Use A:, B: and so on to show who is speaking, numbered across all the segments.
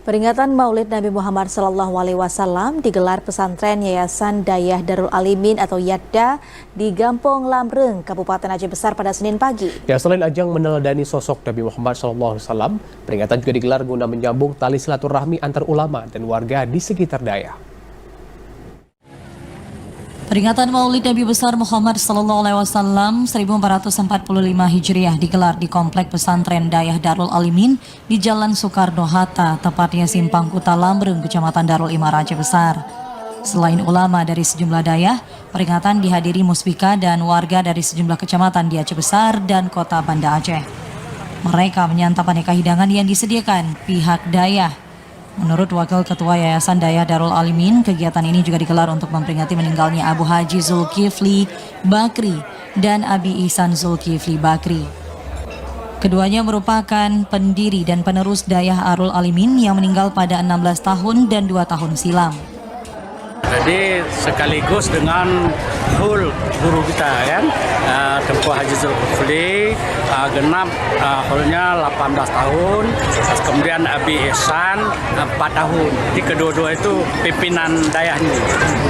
A: Peringatan Maulid Nabi Muhammad SAW digelar pesantren Yayasan Dayah Darul Alimin atau YADDA di Gampong Lamreng, Kabupaten Aceh Besar pada Senin pagi.
B: Ya, selain ajang meneladani sosok Nabi Muhammad SAW, peringatan juga digelar guna menyambung tali silaturahmi antar ulama dan warga di sekitar Dayah.
C: Peringatan Maulid Nabi besar Muhammad SAW 1445 Hijriah digelar di Komplek Pesantren Dayah Darul Alimin di Jalan Soekarno-Hatta, tepatnya Simpang Kuta Lamreng, Kecamatan Darul Imar Aceh Besar. Selain ulama dari sejumlah dayah, peringatan dihadiri musbika dan warga dari sejumlah kecamatan di Aceh Besar dan Kota Banda Aceh. Mereka menyantap aneka hidangan yang disediakan pihak dayah. Menurut Wakil Ketua Yayasan Dayah Darul Alimin, kegiatan ini juga digelar untuk memperingati meninggalnya Abu Haji Zulkifli Bakri dan Abi Ihsan Zulkifli Bakri. Keduanya merupakan pendiri dan penerus Dayah Darul Alimin yang meninggal pada 16 tahun dan 2 tahun silam.
D: Jadi sekaligus dengan hul guru kita kan, Tempuh Haji Zulkifli genap hulnya 18 tahun, kemudian Abi Ihsan 4 tahun. Jadi kedua-dua itu pimpinan dayahnya.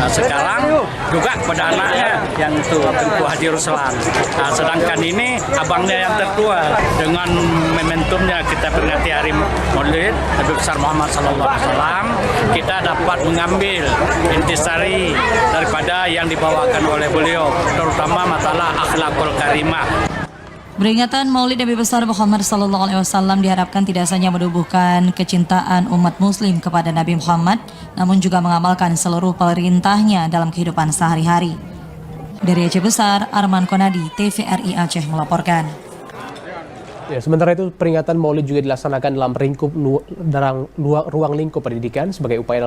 D: Sekarang juga kepada anaknya yang itu Tempuh Haji Ruslan. Sedangkan ini abangnya yang tertua. Dengan momentumnya kita peringati Hari Maulid Nabi besar Muhammad SAW, kita dapat mengambil intisari daripada yang dibawakan oleh beliau, terutama masalah akhlakul karimah.
C: Peringatan Maulid Nabi besar Muhammad SAW diharapkan tidak hanya menumbuhkan kecintaan umat muslim kepada Nabi Muhammad, namun juga mengamalkan seluruh perintahnya dalam kehidupan sehari-hari. Dari Aceh Besar, Arman Konadi, TVRI Aceh melaporkan.
B: Ya, sementara itu peringatan Maulid juga dilaksanakan dalam ruang lingkup pendidikan sebagai upaya